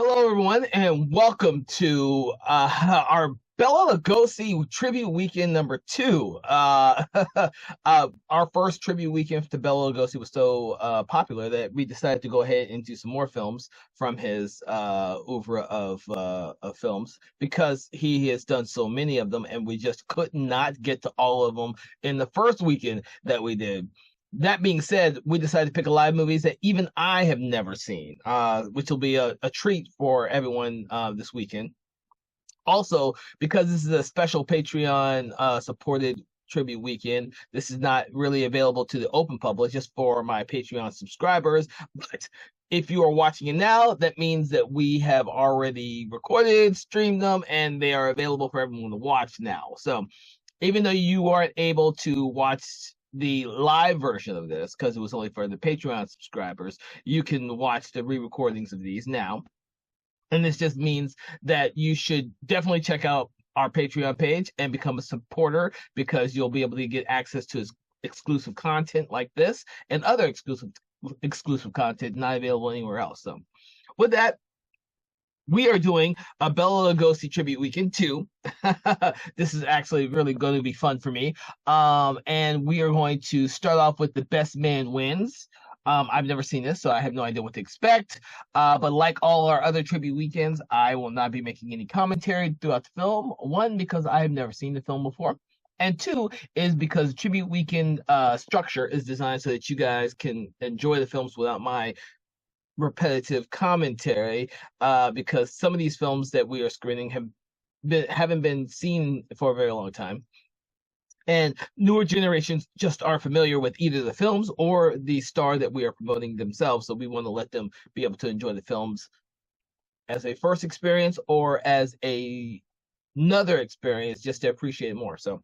Hello, everyone, and welcome to our Bela Lugosi tribute weekend number two. Our first tribute weekend to Bela Lugosi was so popular that we decided to go ahead and do some more films from his oeuvre of films because he has done so many of them, and we just could not get to all of them in the first weekend that we did. That being said, we decided to pick a lot of movies that even I have never seen, which will be a treat for everyone this weekend. Also, because this is a special Patreon supported tribute weekend, this is not really available to the open public, just for my Patreon subscribers. But if you are watching it now, that means that we have already recorded, streamed them, and they are available for everyone to watch now. So even though you aren't able to watch the live version of this because it was only for the Patreon subscribers, you can watch the re-recordings of these now. And this just means that you should definitely check out our Patreon page and become a supporter because you'll be able to get access to exclusive content like this and other exclusive content not available anywhere else. So with that, we are doing a Bela Lugosi tribute weekend too. This is actually really going to be fun for me. And we are going to start off with the best man wins. I've never seen this, so I have no idea what to expect. But like all our other tribute weekends, I will not be making any commentary throughout the film. One, because I have never seen the film before. And two is because tribute weekend structure is designed so that you guys can enjoy the films without my repetitive commentary, because some of these films that we are screening haven't been seen for a very long time, and newer generations just are familiar with either the films or the star that we are promoting themselves. So we want to let them be able to enjoy the films as a first experience or as another experience, just to appreciate it more. So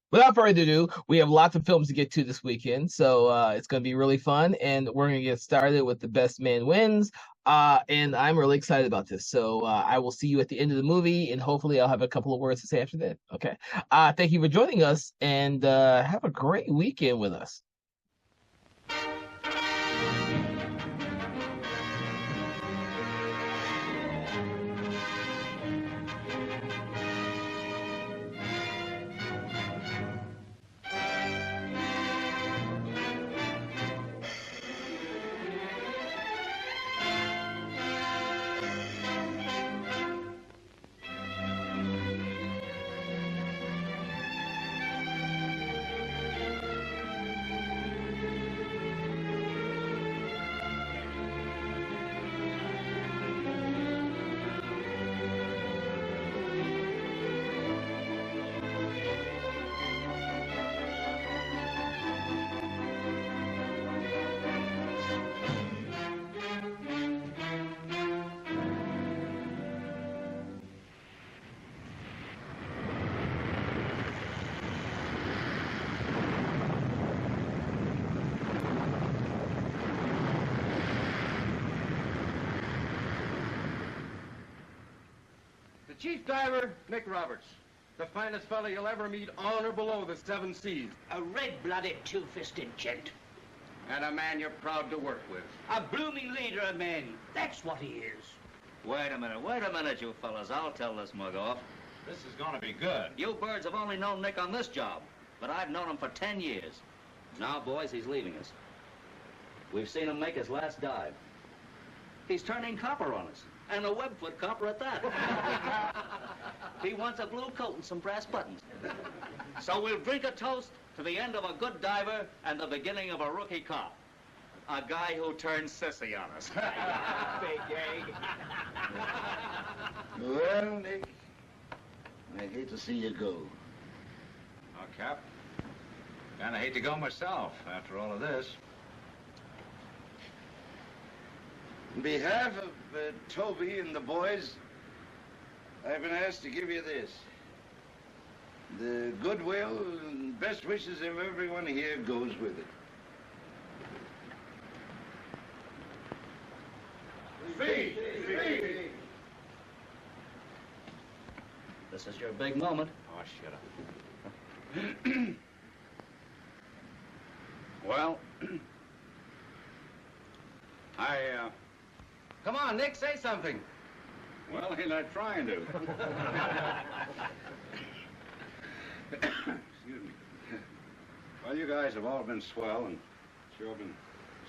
without further ado, we have lots of films to get to this weekend, so it's going to be really fun, and we're going to get started with the best man wins. And I'm really excited about this. So I will see you at the end of the movie, and hopefully I'll have a couple of words to say after that. Okay. Thank you for joining us, and have a great weekend with us. The chief diver, Nick Roberts. The finest fellow you'll ever meet on or below the seven seas. A red-blooded, two-fisted gent. And a man you're proud to work with. A blooming leader of men. That's what he is. Wait a minute, you fellas. I'll tell this mug off. This is gonna be good. You birds have only known Nick on this job, but I've known him for 10 years. Now, boys, he's leaving us. We've seen him make his last dive. He's turning copper on us, and a webfoot copper at that. He wants a blue coat and some brass buttons. So we'll drink a toast to the end of a good diver and the beginning of a rookie cop. A guy who turned sissy on us. Big egg. Well, Nick, I hate to see you go. Oh, Cap. Kinda hate to go myself after all of this. On behalf of Toby and the boys, I've been asked to give you this. The goodwill and best wishes of everyone here goes with it. Speed! Speed! This is your big moment. Oh, shut up. Well, on, Nick, say something. Well, ain't I trying to? Excuse me. Well, you guys have all been swell, and sure been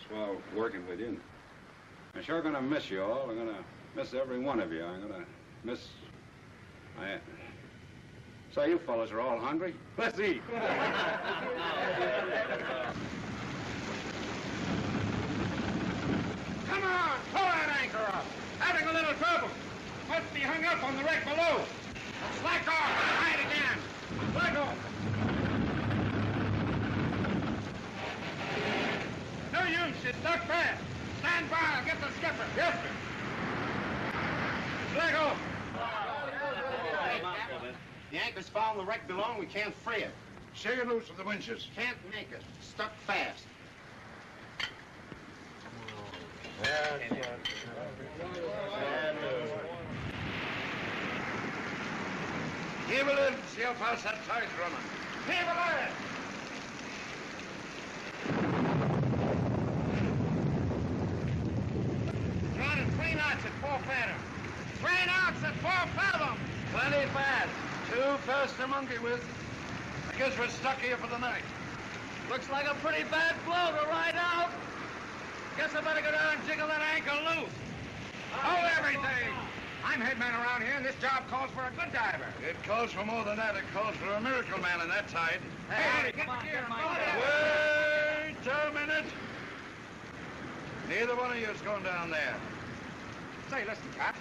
swell working with you. And I'm sure gonna miss you all. I'm gonna miss every one of you. I'm gonna miss... So you fellas are all hungry? Let's eat. Come on, pull that anchor up. Having a little trouble. Must be hung up on the wreck below. Slack off, try it again. Slack off. No use, it's stuck fast. Stand by, I'll get the skipper. Yes, sir. Slack off. The anchor's fouled the wreck below and we can't free it. Shake it loose with the winches. Can't make it. Stuck fast. Heave it in. See how fast that tide's running. Heave it in. Running 3 knots at 4 fathom. 3 knots at 4 fathom. Plenty fast. Too fast to monkey with. I guess we're stuck here for the night. Looks like a pretty bad blow to ride out. Guess I better go down and jiggle that anchor loose. Hold everything. I'm head man around here, and this job calls for a good diver. It calls for more than that. It calls for a miracle man in that tide. Hey, get the gear and go down. Wait a minute. Neither one of you is going down there. Say, listen, Cap.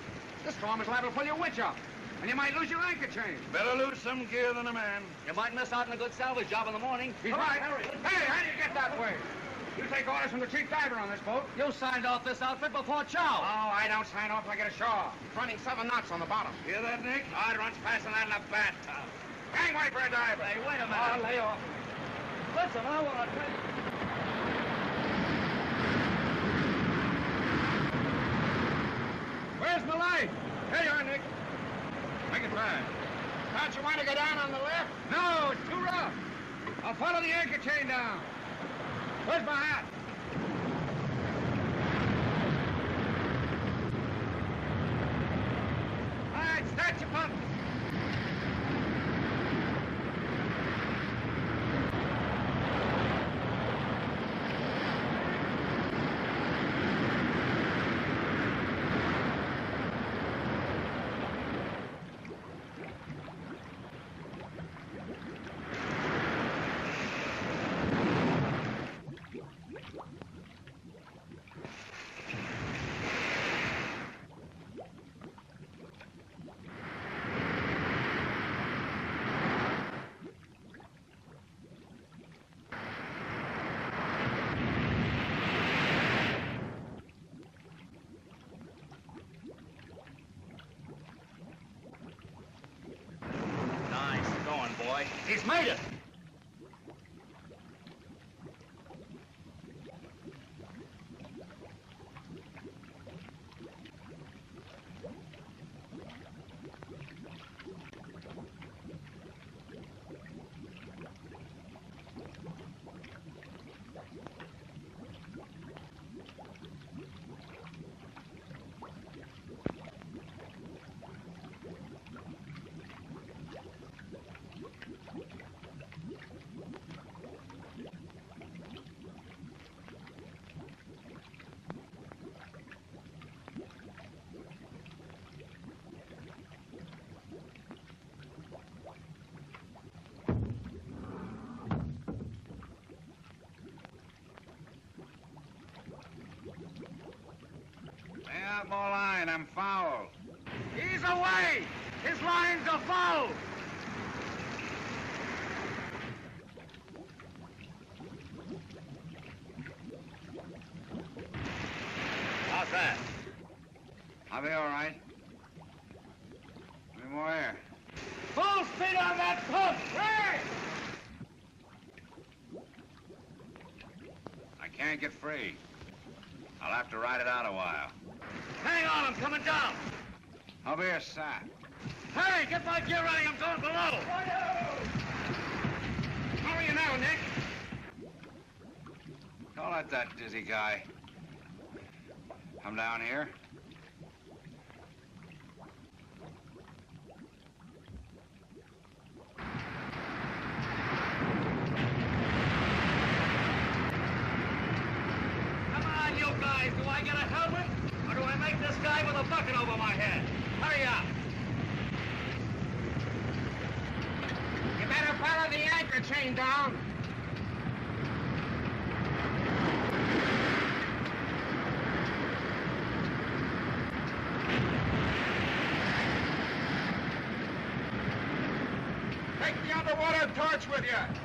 This storm is liable to pull your winch up, and you might lose your anchor chain. Better lose some gear than a man. You might miss out on a good salvage job in the morning. He's right. Hey, how do you get that way? You take orders from the chief diver on this boat. You signed off this outfit before chow. Oh, I don't sign off like I get ashore. It's running 7 knots on the bottom. Hear that, Nick? Oh, it runs faster than that in a bathtub. Gangway for a diver. Hey, wait a minute. Oh, lay off. Listen, I want to tell you. Where's my life? Here you are, Nick. Make it fast. Don't you want to go down on the left? No, it's too rough. I'll follow the anchor chain down. Where's my hat? All right, start your pump. He's made it! Out more line, I'm fouled. He's away! His lines are fouled! How's that? I'll be all right. Any more air? Full speed on that pump! Right! I can't get free. I'll have to ride it out a while. Hang on, I'm coming down! I'll be a sap. Hurry, get my gear ready, I'm going below! How are you now, Nick? Don't let that dizzy guy come down here. guy with a bucket over my head. Hurry up. You better follow the anchor chain down. Take the underwater torch with you.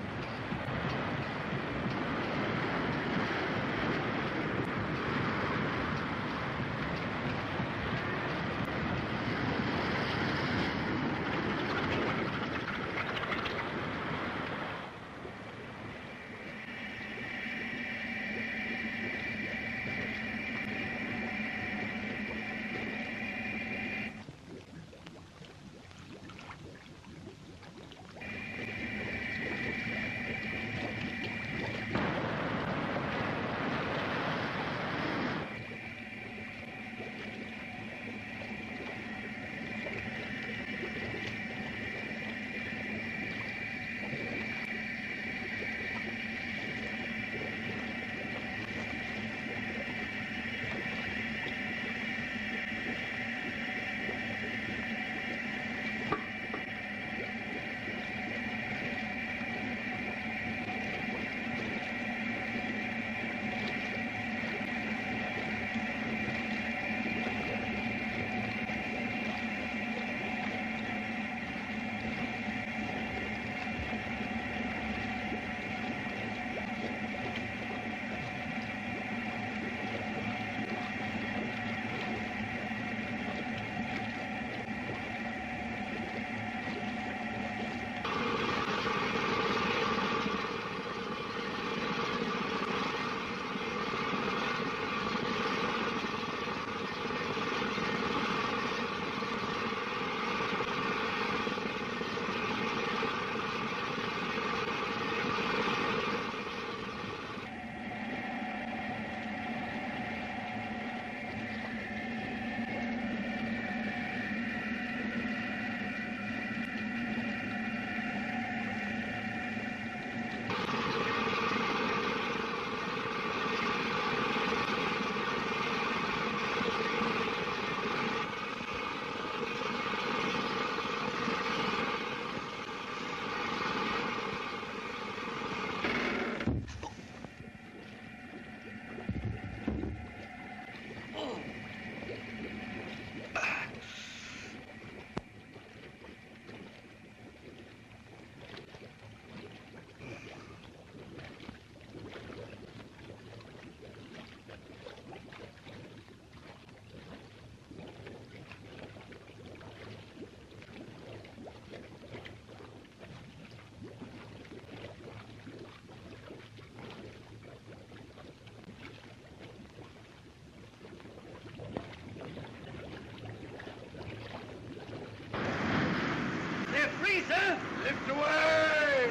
Lift away!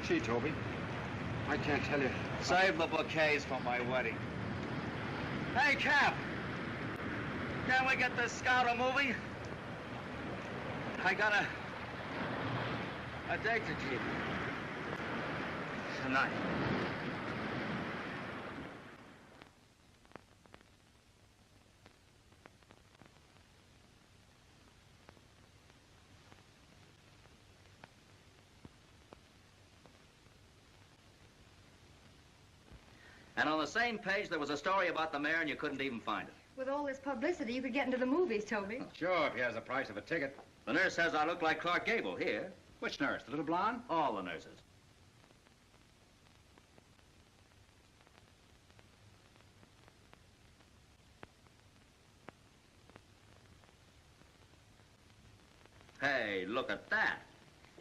Gee, Toby, I can't tell you. Save the bouquets for my wedding. Hey, Cap! Can we get this scouter moving? I got a date to keep. Tonight. And on the same page, there was a story about the mayor, and you couldn't even find it. With all this publicity, you could get into the movies, Toby. Sure, if he has the price of a ticket. The nurse says I look like Clark Gable here. Which nurse? The little blonde? All the nurses. Hey, look at that.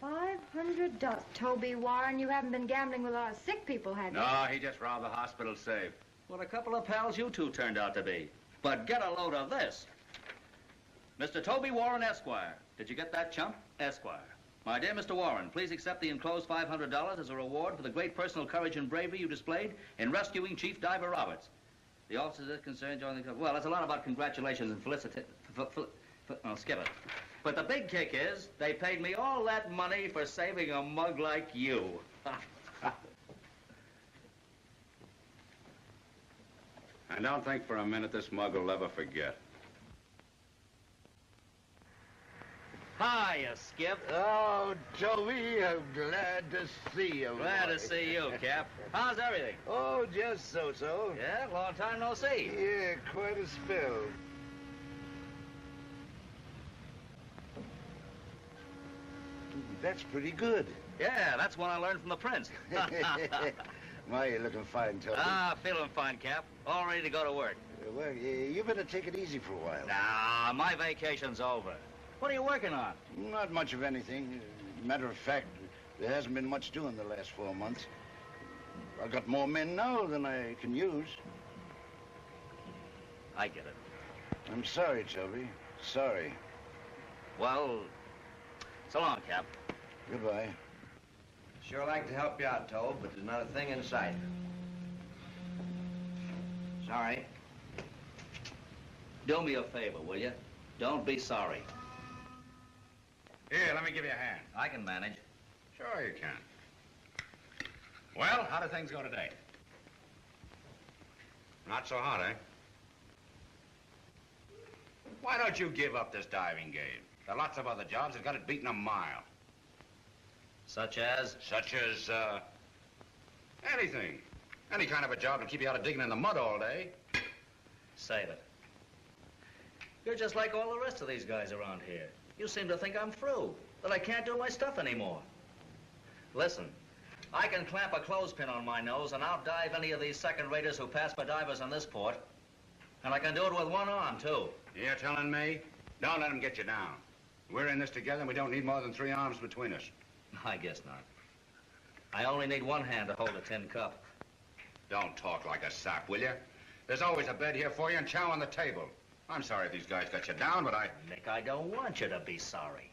$500. Toby Warren, you haven't been gambling with our sick people, have you? No, he just robbed the hospital safe. What a couple of pals you two turned out to be. But get a load of this. Mr. Toby Warren, Esquire. Did you get that, chump? Esquire. My dear Mr. Warren, please accept the enclosed $500 as a reward for the great personal courage and bravery you displayed in rescuing Chief Diver Roberts. The officers that concerned joined the... Well, that's a lot about congratulations and felicity... I'll skip it. But the big kick is they paid me all that money for saving a mug like you. And don't think for a minute this mug will ever forget. Hiya, Skip. Oh, Toby, I'm glad to see you. Glad boy. to see you, Cap. How's everything? Oh, just so-so. Yeah, long time no see. Yeah, quite a spell. That's pretty good. Yeah, that's one I learned from the prince. My, you're looking fine, Toby. Feeling fine, Cap. All ready to go to work. Well, you better take it easy for a while. Nah, my vacation's over. What are you working on? Not much of anything. Matter of fact, there hasn't been much doing the last 4 months. I've got more men now than I can use. I get it. I'm sorry, Toby. Sorry. Well, so long, Cap. Goodbye. Sure like to help you out, Tobe, but there's not a thing in sight. Sorry. Do me a favor, will you? Don't be sorry. Here, let me give you a hand. I can manage. Sure you can. Well, how do things go today? Not so hot, eh? Why don't you give up this diving game? There are lots of other jobs that got it beaten a mile. Such as? Such as, anything. Any kind of a job to keep you out of digging in the mud all day. Save it. You're just like all the rest of these guys around here. You seem to think I'm through, that I can't do my stuff anymore. Listen, I can clamp a clothespin on my nose and outdive any of these second-raters who pass for divers in this port. And I can do it with one arm, too. You're telling me? Don't let them get you down. We're in this together and we don't need more than 3 arms between us. I guess not. I only need one hand to hold a tin cup. Don't talk like a sap, will you? There's always a bed here for you and chow on the table. I'm sorry if these guys got you down, but Nick, I don't want you to be sorry.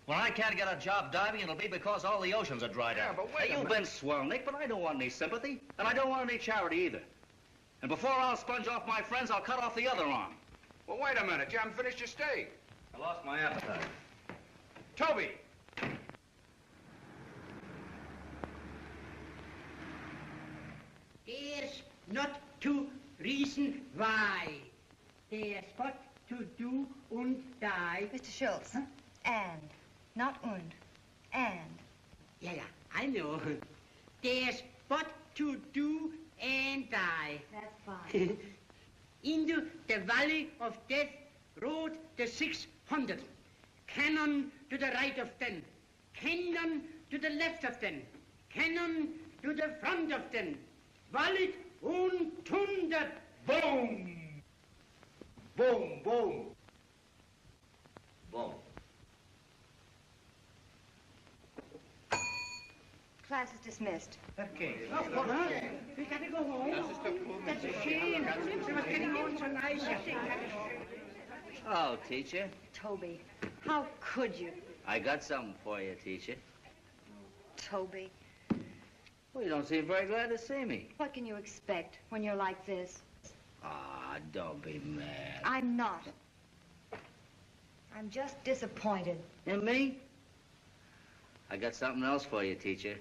When I can't get a job diving, it'll be because all the oceans are dried up. Yeah, but wait a You've minute. been swell, Nick, but I don't want any sympathy, and I don't want any charity either. And before I'll sponge off my friends, I'll cut off the other arm. Well, wait a minute. You haven't finished your steak. I lost my appetite. Toby! There's not to reason why. There's what to do and die. Mr. Schultz, and, not und, and. Yeah, I know. There's what to do and die. That's fine. Into the valley of death rode the 600. Cannon to the right of them. Cannon to the left of them. Cannon to the front of them. Wallet und Thunder. Boom! Boom, boom. Boom. Class is dismissed. Okay. Oh, what? We gotta go home. That's a shame. It was getting on so nice. Oh, teacher, Toby, how could you? I got something for you, teacher. Toby, Well, you don't seem very glad to see me. what can you expect when you're like this? Ah, don't be mad. I'm not. I'm just disappointed. And me? I got something else for you, teacher.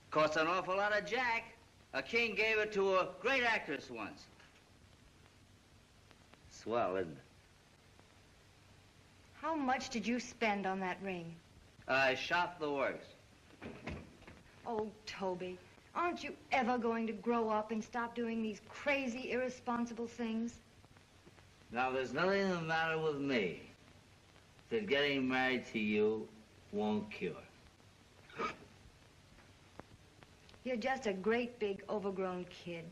Cost an awful lot of jack. A king gave it to a great actress once. Swell, isn't it? How much did you spend on that ring? I shot the works. Oh, Toby, aren't you ever going to grow up and stop doing these crazy, irresponsible things? Now, there's nothing the matter with me that getting married to you won't cure. You're just a great big overgrown kid,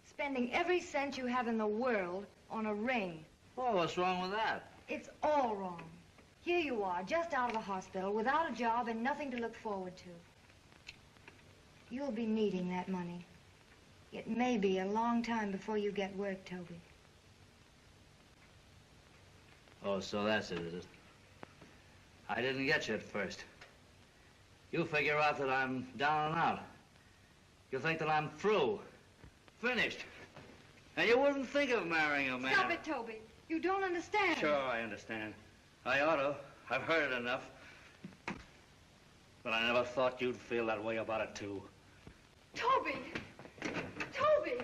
spending every cent you have in the world on a ring. Well, what's wrong with that? It's all wrong. Here you are, just out of the hospital, without a job and nothing to look forward to. You'll be needing that money. It may be a long time before you get work, Toby. Oh, so that's it, is it? I didn't get you at first. You figure out that I'm down and out. You think that I'm through, finished. And you wouldn't think of marrying a man. Stop it, Toby. You don't understand. Sure, I understand. I ought to. I've heard it enough. But I never thought you'd feel that way about it, too. Toby! Toby!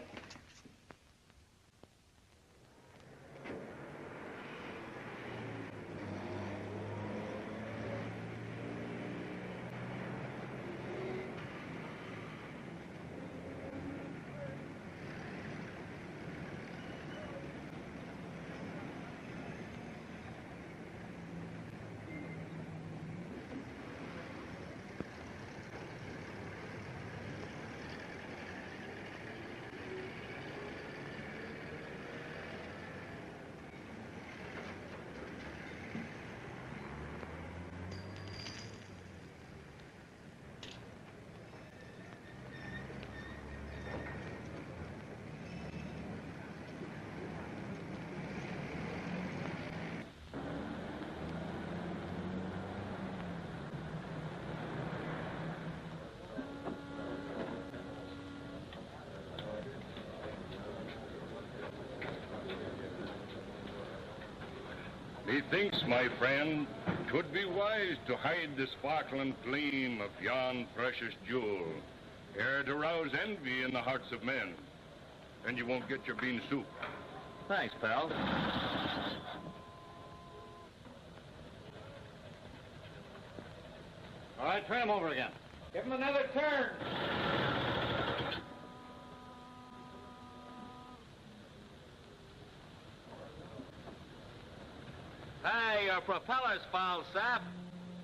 Methinks, my friend, 'twould be wise to hide the sparkling gleam of yon precious jewel, ere to rouse envy in the hearts of men. Then you won't get your bean soup. Thanks, pal. All right, turn him over again. Give him another turn. Hey, your propeller's foul, Sap.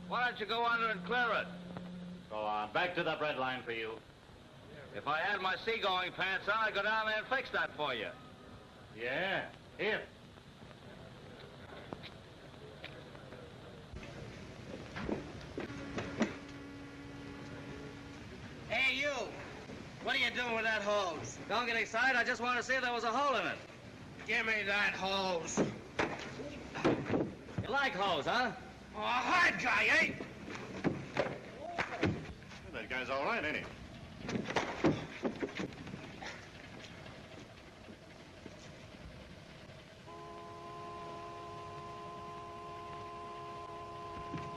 Why don't you go under and clear it? Go on. Back to the bread line for you. If I had my seagoing pants on, I'd go down there and fix that for you. Yeah, here. Hey, you! What are you doing with that hose? Don't get excited. I just wanted to see if there was a hole in it. Give me that hose. You like hose, huh? Oh, a hard guy, eh? That guy's all right, ain't he?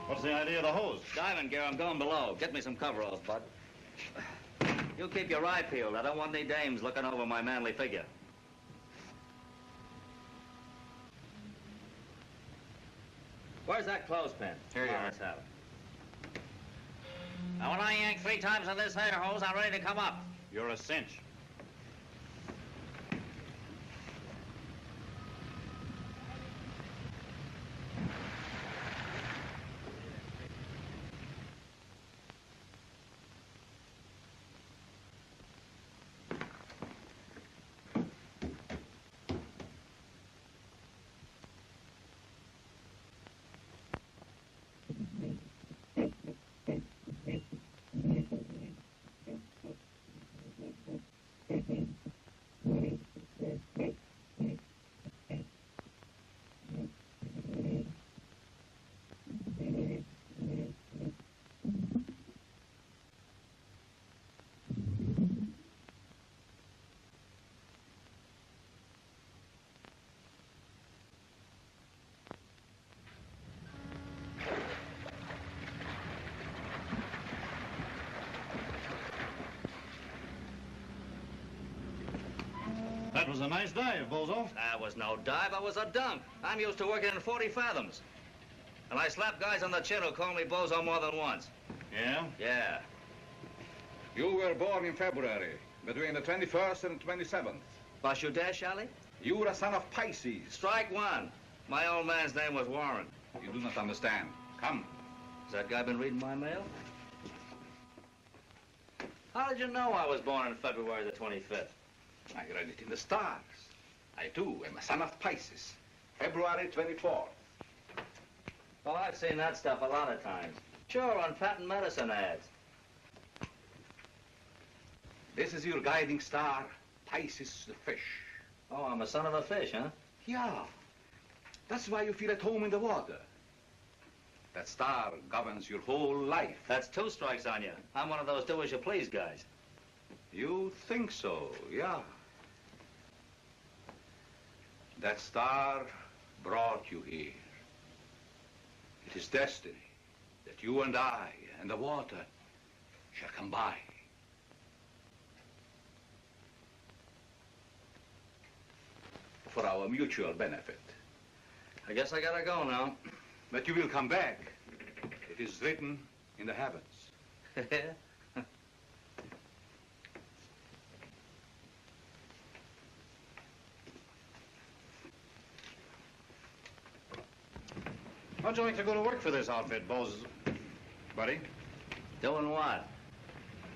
What's the idea of the hose? Diving gear, I'm going below. Get me some coveralls, bud. You keep your eye peeled. I don't want any dames looking over my manly figure. Where's that clothespin? Here you are. Let's have it. Now, when I yank 3 times on this hair hose, I'm ready to come up. You're a cinch. That was a nice dive, Bozo. That was no dive. That was a dunk. I'm used to working in 40 fathoms. And I slapped guys on the chin who called me Bozo more than once. Yeah? Yeah. You were born in February, between the 21st and 27th. Was you there, Charlie? You were a son of Pisces. Strike one. My old man's name was Warren. You do not understand. Come. Has that guy been reading my mail? How did you know I was born on February the 25th? I read it in the stars. I, too, am a son of Pisces. February 24th. Well, I've seen that stuff a lot of times. Sure, on patent medicine ads. This is your guiding star, Pisces the fish. Oh, I'm a son of a fish, huh? Yeah. That's why you feel at home in the water. That star governs your whole life. That's 2 strikes on you. I'm one of those do-as-you-please guys. You think so, yeah. That star brought you here. It is destiny that you and I and the water shall combine. For our mutual benefit. I guess I gotta go now. But you will come back. It is written in the heavens. How'd you like to go to work for this outfit, Bose? Buddy? Doing what?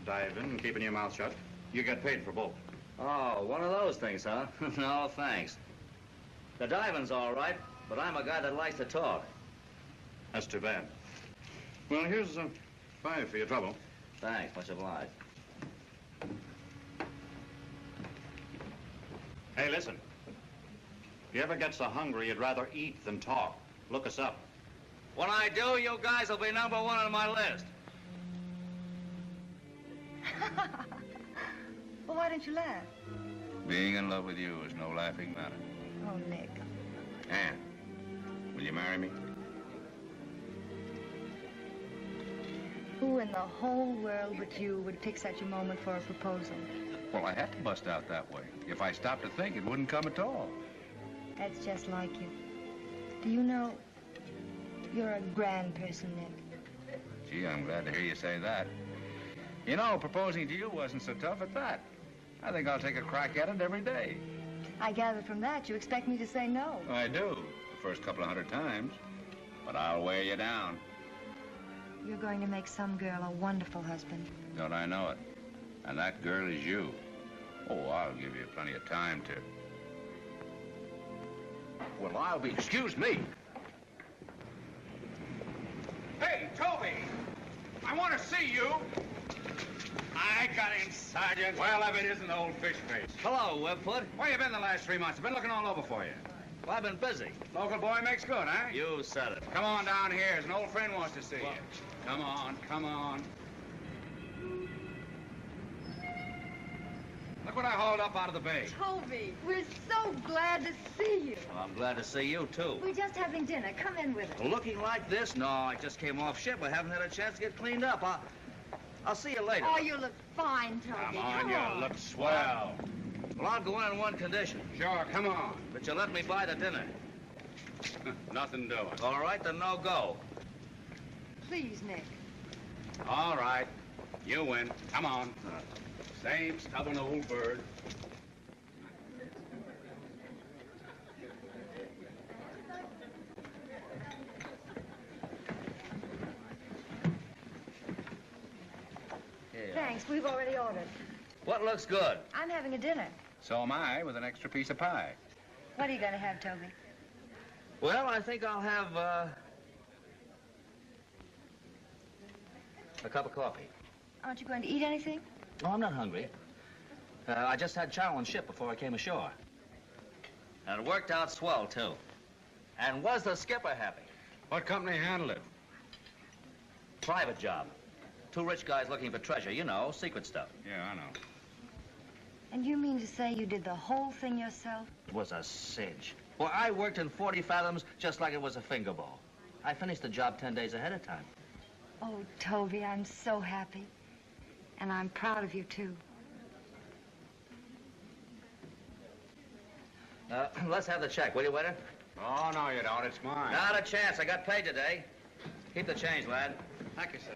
Diving and keeping your mouth shut. You get paid for both. Oh, one of those things, huh? No, thanks. The diving's all right, but I'm a guy that likes to talk. That's too bad. Well, here's $5 for your trouble. Thanks, much obliged. Hey, listen. If you ever get so hungry you'd rather eat than talk, look us up. When I do, you guys will be #1 on my list. Well, why don't you laugh? Being in love with you is no laughing matter. Oh, Nick. Anne, will you marry me? Who in the whole world but you would pick such a moment for a proposal? Well, I had to bust out that way. If I stopped to think, it wouldn't come at all. That's just like you. Do you know, you're a grand person, Nick. Gee, I'm glad to hear you say that. You know, proposing to you wasn't so tough at that. I think I'll take a crack at it every day. I gather from that you expect me to say no. I do, the first couple of 100 times. But I'll wear you down. You're going to make some girl a wonderful husband. Don't I know it? And that girl is you. Oh, I'll give you plenty of time to. Well, I'll be... Excuse me. Hey, Toby! I want to see you. I got him, Sergeant. Well, if it isn't the old fish face. Hello, Webfoot. Where you been the last 3 months? I've been looking all over for you. Well, I've been busy. Local boy makes good, huh? You said it. Come on down here. An old friend wants to see you. Come on, come on. Look what I hauled up out of the bay. Toby, we're so glad to see you. Well, I'm glad to see you, too. We're just having dinner. Come in with us. Looking like this? No, I just came off ship. I haven't had a chance to get cleaned up. I'll see you later. Oh, you look fine, Toby. Come on, you look swell. Well, I'll go in on one condition. Sure, come on. But you let me buy the dinner. Nothing doing. All right, then no go. Please, Nick. All right. You win. Come on. Same stubborn old bird. Thanks, we've already ordered. What looks good? I'm having a dinner. So am I, with an extra piece of pie. What are you going to have, Toby? Well, I think I'll have a cup of coffee. Aren't you going to eat anything? No, I'm not hungry. I just had chow on ship before I came ashore. And it worked out swell, too. And was the skipper happy? What company handled it? Private job. 2 rich guys looking for treasure, you know, secret stuff. Yeah, I know. And you mean to say you did the whole thing yourself? It was a cinch. Well, I worked in 40 fathoms just like it was a finger bowl. I finished the job 10 days ahead of time. Oh, Toby, I'm so happy. And I'm proud of you, too. Let's have the check, will you, waiter? Oh, no, you don't. It's mine. Not a chance. I got paid today. Keep the change, lad. Thank you, sir.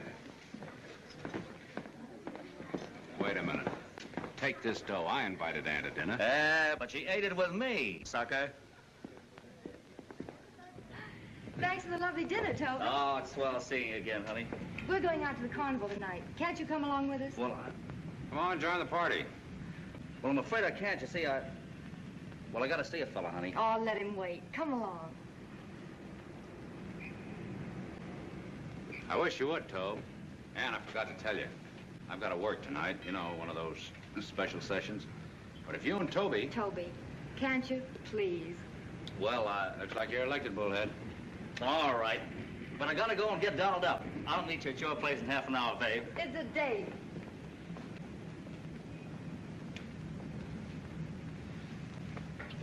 Wait a minute. Take this dough. I invited Ann to dinner. But she ate it with me, sucker. Thanks for the lovely dinner, Toby. Oh, it's swell seeing you again, honey. We're going out to the carnival tonight. Can't you come along with us? Well, Come on, join the party. well, I'm afraid I can't. You see, well, I gotta see a fella, honey. Oh, let him wait. Come along. I wish you would, Tobe. Ann, I forgot to tell you. I've got to work tonight. You know, one of those special sessions. But if you and Toby... Toby, can't you? Please. Well, looks like you're elected, Bullhead. All right. But I gotta go and get dolled up. I'll meet you at your place in half an hour, babe. It's a date.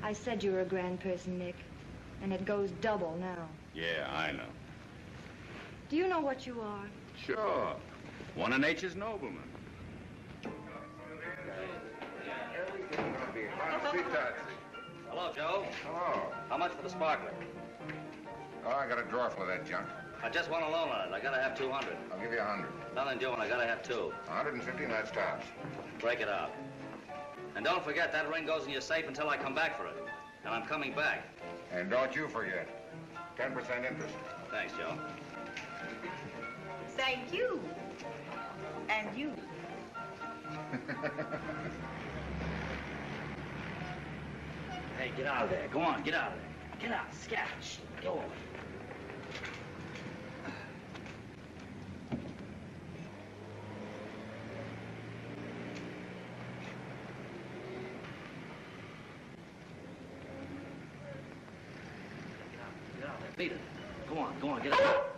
I said you were a grand person, Nick. And it goes double now. Yeah, I know. Do you know what you are? Sure. One of nature's noblemen. Hello, Joe. Hello. How much for the sparkler? Oh, I got a drawer full of that junk. I just want a loan on it. I gotta have 200. I'll give you 100. Nothing doing. I gotta have 2. 150, and that's tops. Break it out. And don't forget, that ring goes in your safe until I come back for it. And I'm coming back. And don't you forget, 10% interest. Thanks, Joe. Thank you. And you. Hey, get out of there. Go on, get out of there. Get out, scat. Shh, go on. Get out of there. Beat it. Go on, get out.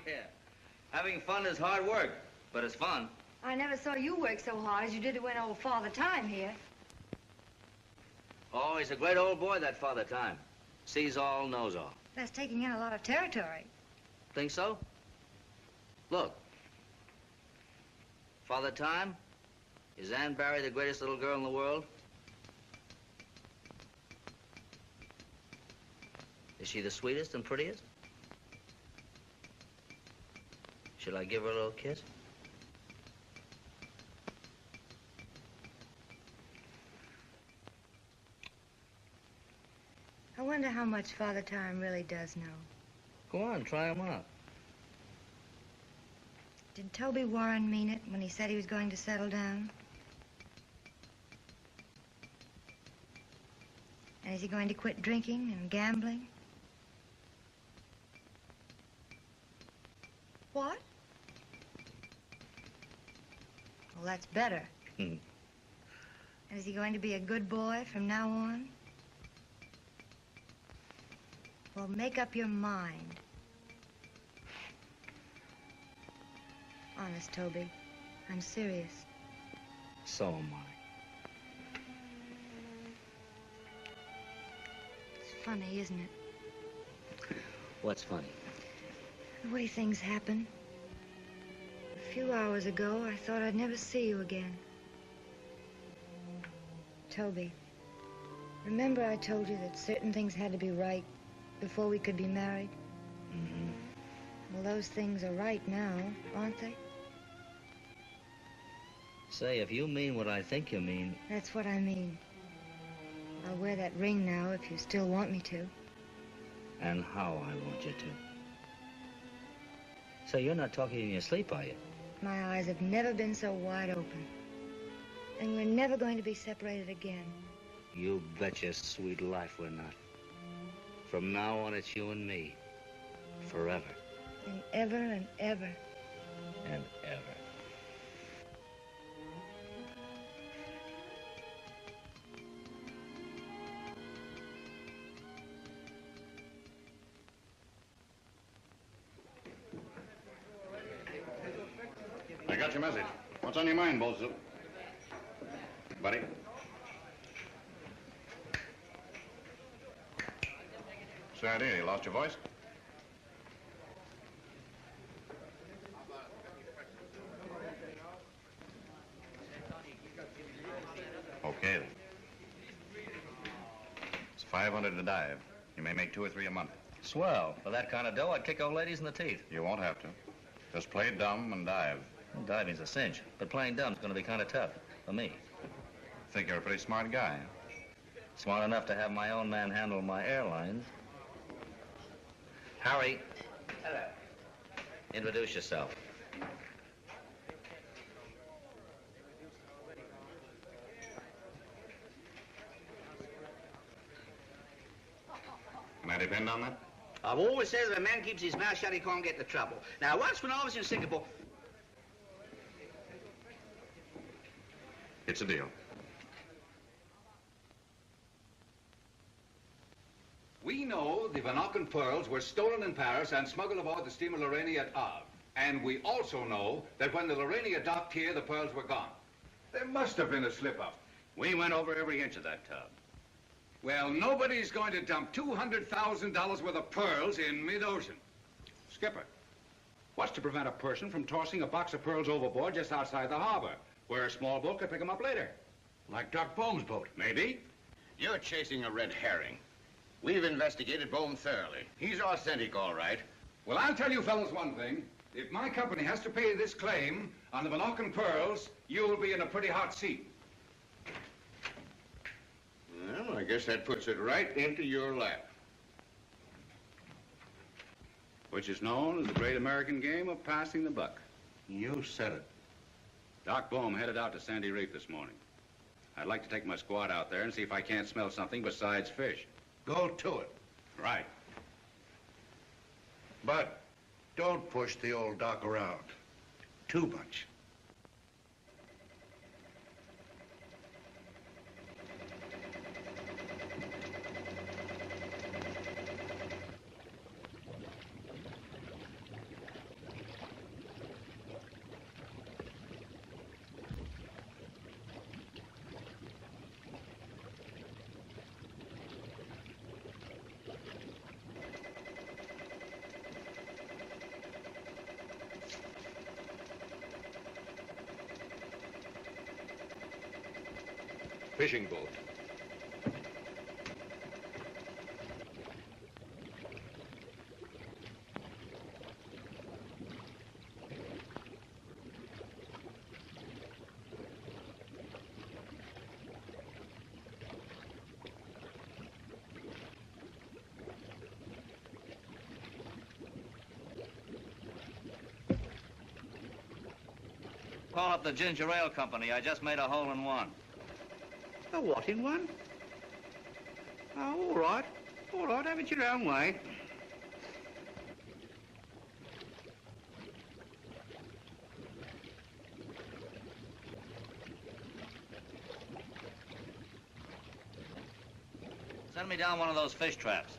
Yeah. Having fun is hard work, but it's fun. I never saw you work so hard as you did to win old Father Time here. Oh, he's a great old boy, that Father Time. Sees all, knows all. That's taking in a lot of territory. Think so? Look. Father Time, is Ann Barry the greatest little girl in the world? Is she the sweetest and prettiest? Should I give her a little kiss? I wonder how much Father Time really does know. Go on, try him out. Did Toby Warren mean it when he said he was going to settle down? And is he going to quit drinking and gambling? What? Well, that's better. And is he going to be a good boy from now on? Well, make up your mind. Honest, Toby. I'm serious. So am I. It's funny, isn't it? What's funny? The way things happen. A few hours ago, I thought I'd never see you again. Toby, remember I told you that certain things had to be right before we could be married? Mm-hmm. Well, those things are right now, aren't they? Say, if you mean what I think you mean... That's what I mean. I'll wear that ring now if you still want me to. And how I want you to. Say, you're not talking in your sleep, are you? My eyes have never been so wide open. And we're never going to be separated again. You bet your sweet life we're not. From now on, it's you and me. Forever. And ever and ever. And ever. I got your message. What's on your mind, Bolsu? Buddy? Sad you lost your voice? Okay, then. It's 500 a dive. You may make 2 or 3 a month. Swell. For that kind of dough, I'd kick old ladies in the teeth. You won't have to. Just play dumb and dive. Well, diving's a cinch, but playing dumb's gonna be kind of tough. For me. Think you're a pretty smart guy. Smart enough to have my own man handle my airlines. Harry. Hello. Introduce yourself. Can I depend on that? I've always said that if a man keeps his mouth shut, he can't get into trouble. Now, once when I was in Singapore... It's a deal. We know the Vanokan pearls were stolen in Paris and smuggled aboard the steamer Laurania at Havre. And we also know that when the Laurania docked here, the pearls were gone. There must have been a slip-up. We went over every inch of that tub. Well, nobody's going to dump $200,000 worth of pearls in mid-ocean. Skipper, what's to prevent a person from tossing a box of pearls overboard just outside the harbor, where a small boat could pick them up later? Like Doc Bohm's boat. Maybe. You're chasing a red herring. We've investigated Bohm thoroughly. He's authentic, all right. Well, I'll tell you fellas one thing. If my company has to pay this claim on the Vanokan pearls, you'll be in a pretty hot seat. Well, I guess that puts it right into your lap. Which is known as the great American game of passing the buck. You said it. Doc Bohm headed out to Sandy Reef this morning. I'd like to take my squad out there and see if I can't smell something besides fish. Go to it. Right. But don't push the old Doc around. Too much. Fishing boat. Call up the ginger ale company. I just made a hole in one. A what in one? Oh, all right. All right, have it your own way. Send me down one of those fish traps.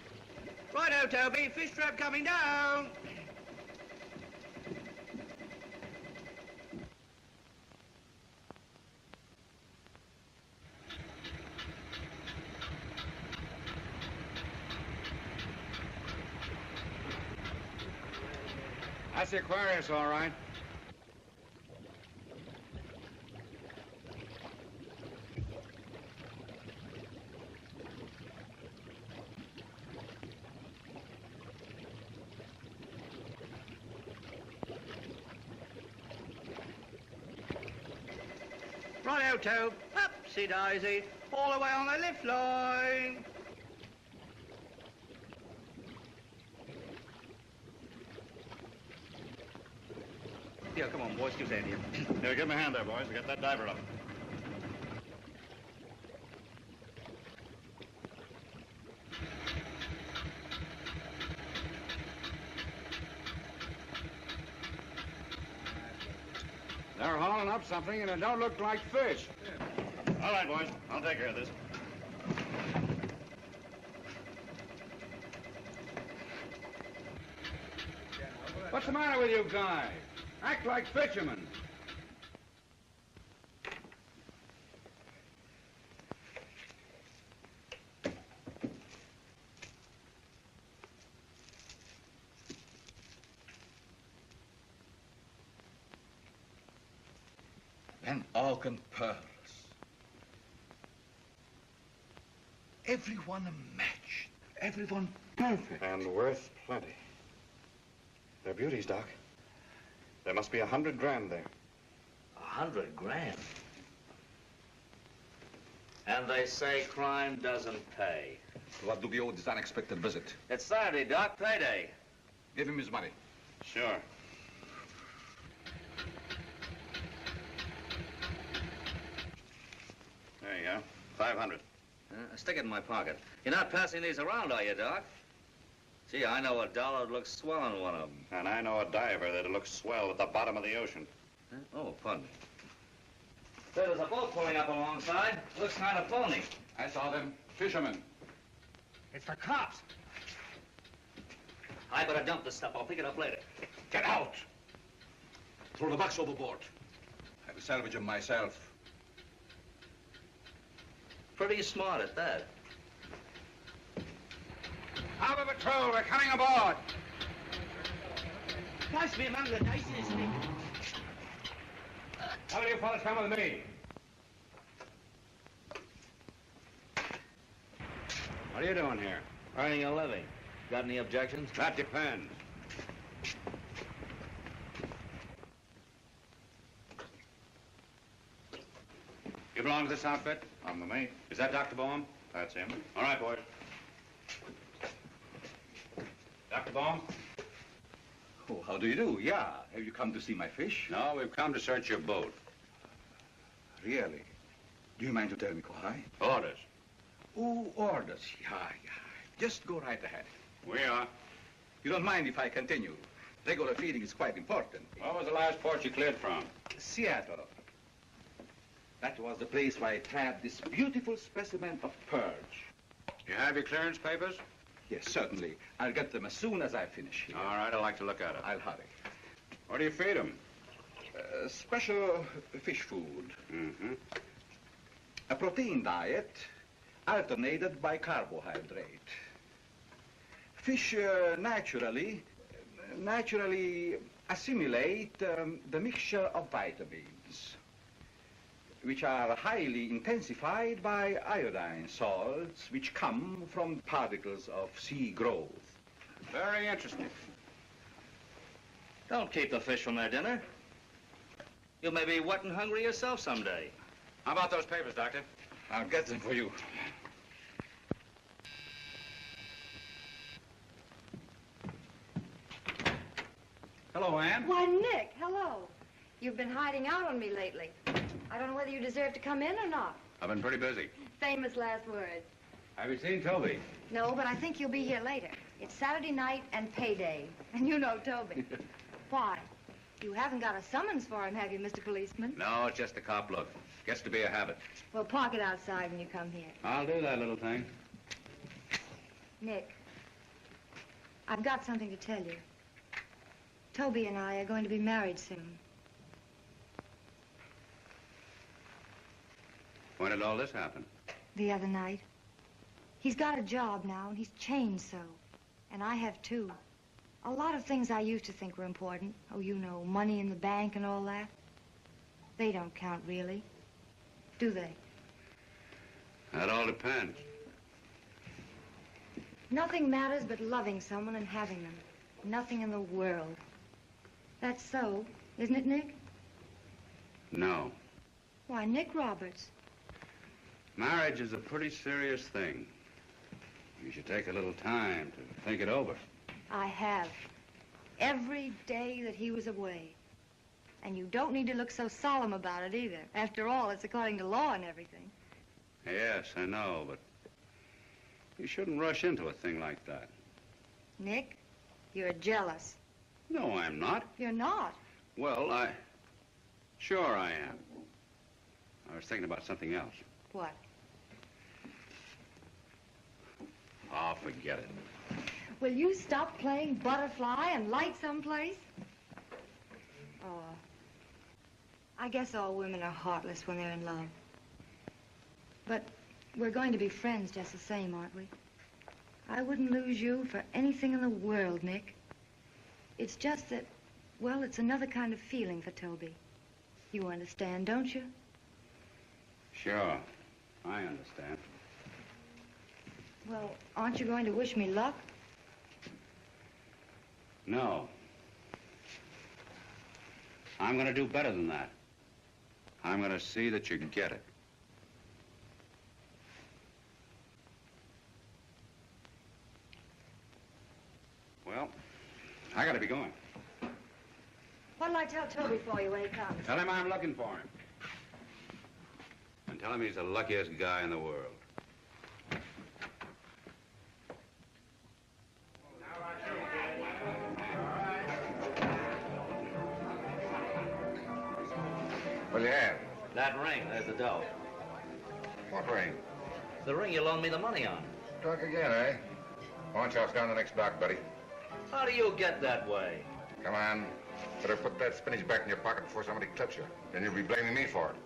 Righto, Toby. Fish trap coming down. That's the Aquarius, all right. Righto, Tobe. Upsy-daisy. All the way on the lift line. Here, come on, boys. Give us a hand here. Here, give me a hand there, boys. Get that diver up. They're hauling up something, and it don't look like fish. All right, boys. I'll take care of this. What's the matter with you guys? Act like fishermen. And Alkan pearls. Everyone a match. Everyone perfect. And worth plenty. They're beauties, Doc. There must be 100 grand there. 100 grand? And they say crime doesn't pay. What do we owe this unexpected visit? It's Saturday, Doc, payday. Give him his money. Sure. There you go. 500. Stick it in my pocket. You're not passing these around, are you, Doc? Gee, I know a dollar that looks swell on one of them. And I know a diver that looks swell at the bottom of the ocean. Huh? Oh, pardon me. There's a boat pulling up alongside. Looks kind of phony. I saw them. Fishermen. It's the cops. I better dump this stuff. I'll pick it up later. Get out! Throw the box overboard. I will salvage him myself. Pretty smart at that. Harbor Patrol, we're coming aboard. Pass me among the dice, Nick. How many of you fellas come with me? What are you doing here? Earning a living. Got any objections? That depends. You belong to this outfit? I'm the mate. Is that Dr. Baum? That's him. All right, boys. Dr. Baum? Oh, how do you do? Yeah. Have you come to see my fish? No, we've come to search your boat. Really? Do you mind to tell me why? Orders. Oh, orders. Yeah. Just go right ahead. We are. You don't mind if I continue? Regular feeding is quite important. What was the last port you cleared from? Seattle. That was the place where I trapped this beautiful specimen of purge. You have your clearance papers? Yes, certainly. I'll get them as soon as I finish here. All right, I'd like to look at it. I'll hurry. What do you feed them? Special fish food. Mm-hmm. A protein diet alternated by carbohydrate. Fish naturally assimilate the mixture of vitamins, which are highly intensified by iodine salts, which come from particles of sea growth. Very interesting. Don't keep the fish from their dinner. You may be wet and hungry yourself someday. How about those papers, Doctor? I'll get them for you. Hello, Ann. Why, Nick, hello. You've been hiding out on me lately. I don't know whether you deserve to come in or not. I've been pretty busy. Famous last words. Have you seen Toby? No, but I think you'll be here later. It's Saturday night and payday. And you know Toby. Why? You haven't got a summons for him, have you, Mr. Policeman? No, it's just a cop look. Gets to be a habit. Well, park it outside when you come here. I'll do that, little thing. Nick, I've got something to tell you. Toby and I are going to be married soon. When did all this happen? The other night. He's got a job now, and he's changed so. And I have too. A lot of things I used to think were important. Oh, you know, money in the bank and all that. They don't count, really. Do they? That all depends. Nothing matters but loving someone and having them. Nothing in the world. That's so, isn't it, Nick? No. Why, Nick Roberts. Marriage is a pretty serious thing. You should take a little time to think it over. I have. Every day that he was away. And you don't need to look so solemn about it either. After all, it's according to law and everything. Yes, I know, but you shouldn't rush into a thing like that. Nick, you're jealous. No, I'm not. You're not. Well, sure I am. I was thinking about something else. What? Oh, forget it. Will you stop playing butterfly and light someplace? Oh, I guess all women are heartless when they're in love. But we're going to be friends just the same, aren't we? I wouldn't lose you for anything in the world, Nick. It's just that, well, it's another kind of feeling for Toby. You understand, don't you? Sure, I understand. Well, aren't you going to wish me luck? No. I'm going to do better than that. I'm going to see that you get it. I gotta be going. What'll I tell Toby for you when he comes? Tell him I'm looking for him. And tell him he's the luckiest guy in the world. What'll you have? That ring, there's the dough. What ring? The ring you loaned me the money on. Drunk again, eh? Pawn shop's down the next block, buddy. How do you get that way? Come on. Better put that spinach back in your pocket before somebody clips you. Then you'll be blaming me for it.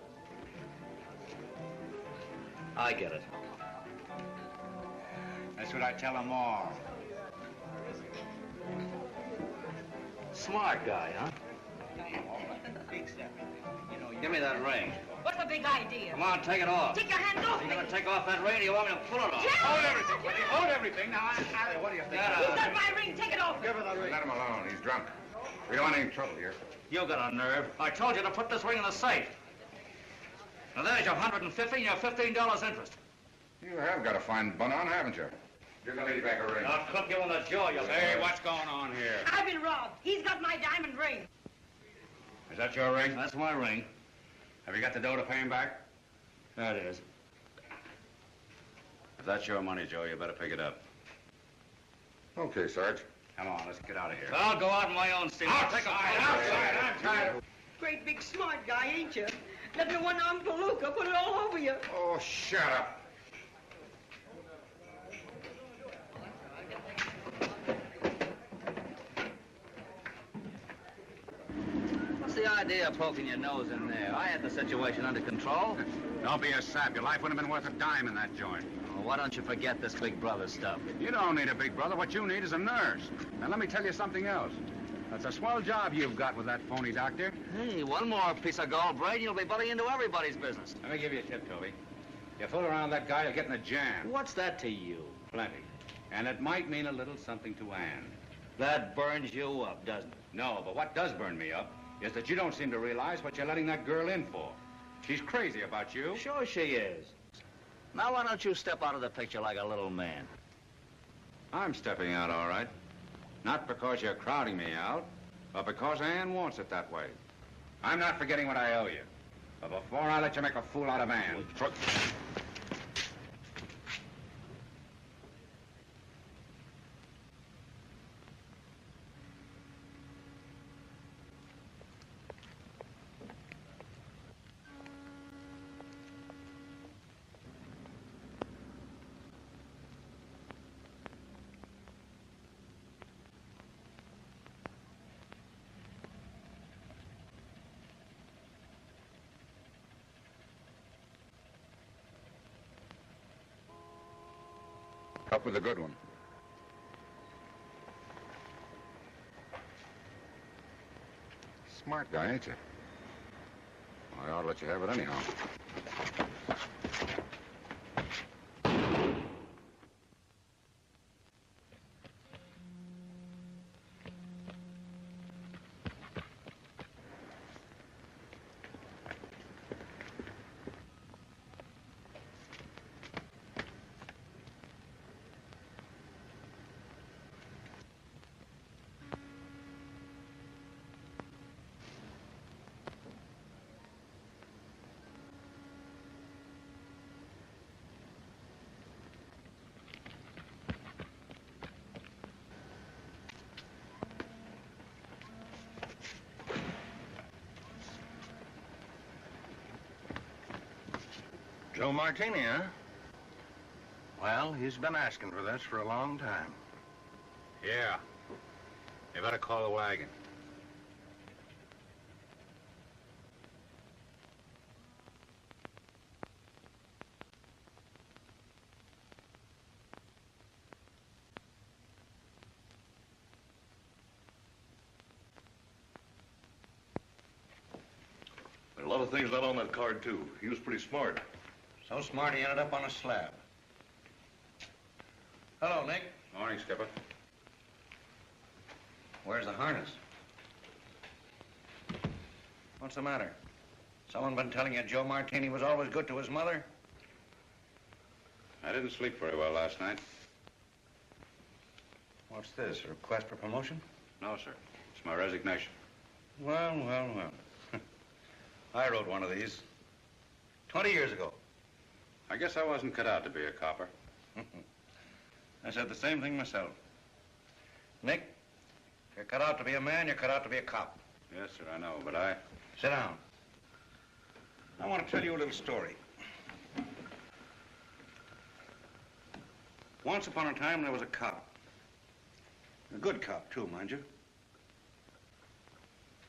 I get it. That's what I tell them all. Smart guy, huh? Give me that ring. What's the big idea? Come on, take it off. Take your hands off You me. gonna take off that ring or you want me to pull it off? Hold everything, buddy. Hold everything. Now, what do you think? He's got my ring. Take it off. Give her the ring. Let him alone. He's drunk. We don't want any trouble here. You got a nerve. I told you to put this ring in the safe. Now there's your $150 and your $15 interest. You have got a fine bun on, haven't you? Give the lady back her ring. I'll clip you in the jaw, you Hey, what's going on here? I've been robbed. He's got my diamond ring. Is that your ring? That's my ring. Have you got the dough to pay him back? That is. If that's your money, Joe, you better pick it up. Okay, Sarge. Come on, let's get out of here. I'll go out in my own steam. I'll take a Outside, I'm tired. Great big smart guy, ain't you? Let me one arm palooka, put it all over you. Oh, shut up. What's the idea of poking your nose in there? I had the situation under control. Don't be a sap. Your life wouldn't have been worth a dime in that joint. Well, why don't you forget this big brother stuff? You don't need a big brother. What you need is a nurse. Now, let me tell you something else. That's a swell job you've got with that phony doctor. Hey, one more piece of gold braid, you'll be butting into everybody's business. Let me give you a tip, Toby. You fool around that guy, you'll get in a jam. What's that to you? Plenty. And it might mean a little something to Ann. That burns you up, doesn't it? No, but what does burn me up is that you don't seem to realize what you're letting that girl in for. She's crazy about you. Sure she is. Now, why don't you step out of the picture like a little man? I'm stepping out, all right. Not because you're crowding me out, but because Ann wants it that way. I'm not forgetting what I owe you. But before I let you make a fool out of Ann... Up with a good one. Smart guy, ain't you? I ought to let you have it anyhow. Joe Martini, huh? Well, he's been asking for this for a long time. Yeah. You better call the wagon. There are a lot of things not on that card, too. He was pretty smart. So smart he ended up on a slab. Hello, Nick. Morning, Skipper. Where's the harness? What's the matter? Someone been telling you Joe Martini was always good to his mother? I didn't sleep very well last night. What's this, a request for promotion? No, sir. It's my resignation. Well, well, well. I wrote one of these 20 years ago. I guess I wasn't cut out to be a copper. I said the same thing myself. Nick, if you're cut out to be a man, you're cut out to be a cop. Yes, sir, I know, but I... Sit down. I want to tell you a little story. Once upon a time, there was a cop. A good cop, too, mind you.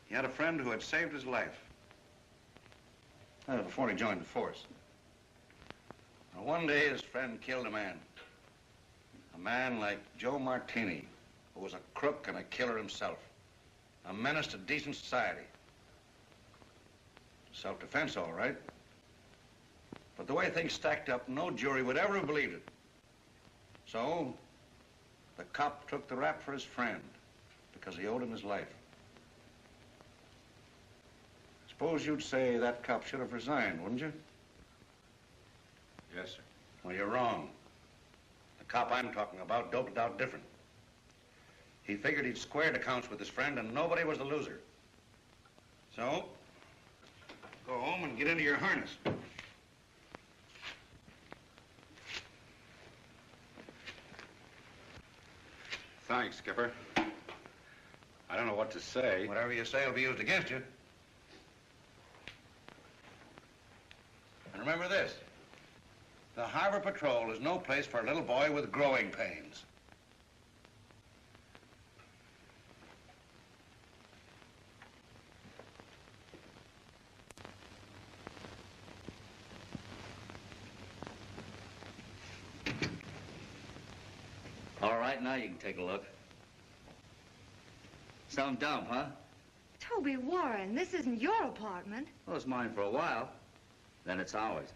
He had a friend who had saved his life. Before he joined the force. Now, one day, his friend killed a man. A man like Joe Martini, who was a crook and a killer himself. A menace to decent society. Self-defense, all right. But the way things stacked up, no jury would ever have believed it. So, the cop took the rap for his friend because he owed him his life. Suppose you'd say that cop should have resigned, wouldn't you? Yes, sir. Well, you're wrong. The cop I'm talking about doped it out different. He figured he'd squared accounts with his friend and nobody was the loser. So, go home and get into your harness. Thanks, Skipper. I don't know what to say. Whatever you say will be used against you. And remember this. The Harbor Patrol is no place for a little boy with growing pains. All right, now you can take a look. Some dump, huh? Toby Warren, this isn't your apartment. Well, it's mine for a while. Then it's ours.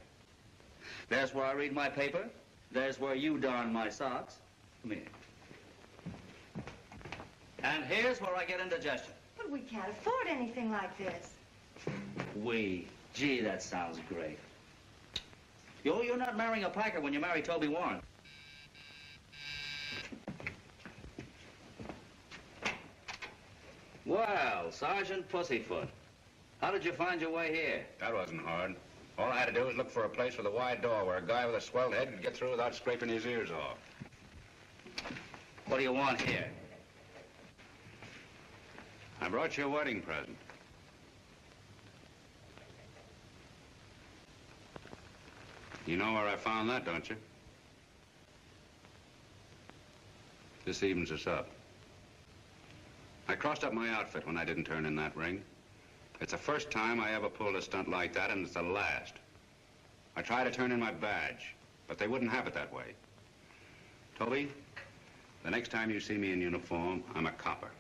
There's where I read my paper. There's where you darn my socks. Come here. And here's where I get indigestion. But we can't afford anything like this. We. Gee, that sounds great. You're not marrying a Packer when you marry Toby Warren. Well, Sergeant Pussyfoot, how did you find your way here? That wasn't hard. All I had to do was look for a place with a wide door where a guy with a swelled head could get through without scraping his ears off. What do you want here? I brought you a wedding present. You know where I found that, don't you? This evens us up. I crossed up my outfit when I didn't turn in that ring. It's the first time I ever pulled a stunt like that, and it's the last. I tried to turn in my badge, but they wouldn't have it that way. Toby, the next time you see me in uniform, I'm a copper.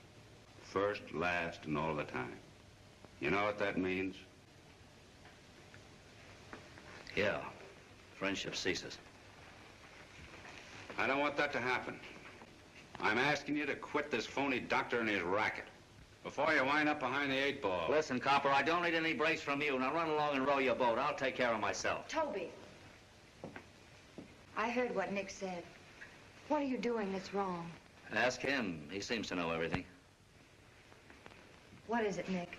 First, last, and all the time. You know what that means? Yeah. Friendship ceases. I don't want that to happen. I'm asking you to quit this phony doctor and his racket before you wind up behind the 8-ball. Listen, Copper, I don't need any brace from you. Now run along and row your boat. I'll take care of myself. Toby. I heard what Nick said. What are you doing that's wrong? Ask him. He seems to know everything. What is it, Nick?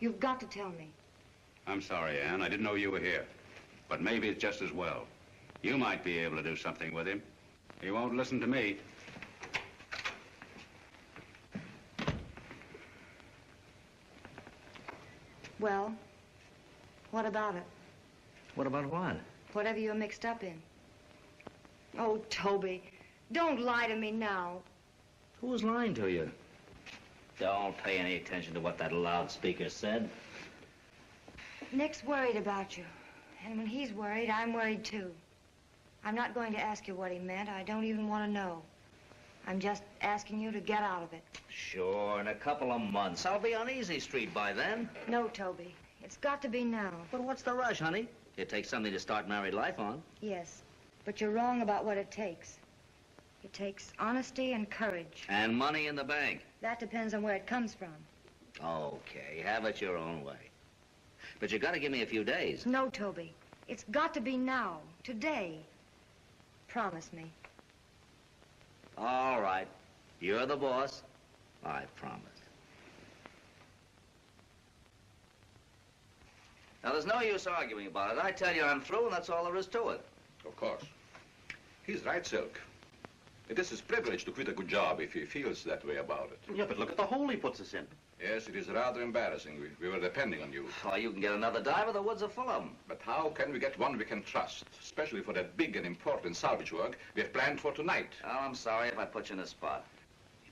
You've got to tell me. I'm sorry, Ann. I didn't know you were here. But maybe it's just as well. You might be able to do something with him. He won't listen to me. Well, what about it? What about what? Whatever you're mixed up in. Oh, Toby, don't lie to me now. Who's lying to you? Don't pay any attention to what that loudspeaker said. Nick's worried about you. And when he's worried, I'm worried too. I'm not going to ask you what he meant. I don't even want to know. I'm just asking you to get out of it. Sure, in a couple of months. I'll be on Easy Street by then. No, Toby. It's got to be now. But what's the rush, honey? It takes something to start married life on. Yes, but you're wrong about what it takes. It takes honesty and courage. And money in the bank. That depends on where it comes from. Okay, have it your own way. But you gotta give me a few days. No, Toby. It's got to be now. Today. Promise me. All right. You're the boss. I promise. Now, there's no use arguing about it. I tell you I'm through, and that's all there is to it. Of course. He's right, Silk. It is his privilege to quit a good job if he feels that way about it. Yeah, but look at the hole he puts us in. Yes, it is rather embarrassing. We were depending on you. Oh, you can get another diver. The woods are full of them. But how can we get one we can trust, especially for that big and important salvage work we have planned for tonight? Oh, I'm sorry if I put you in a spot.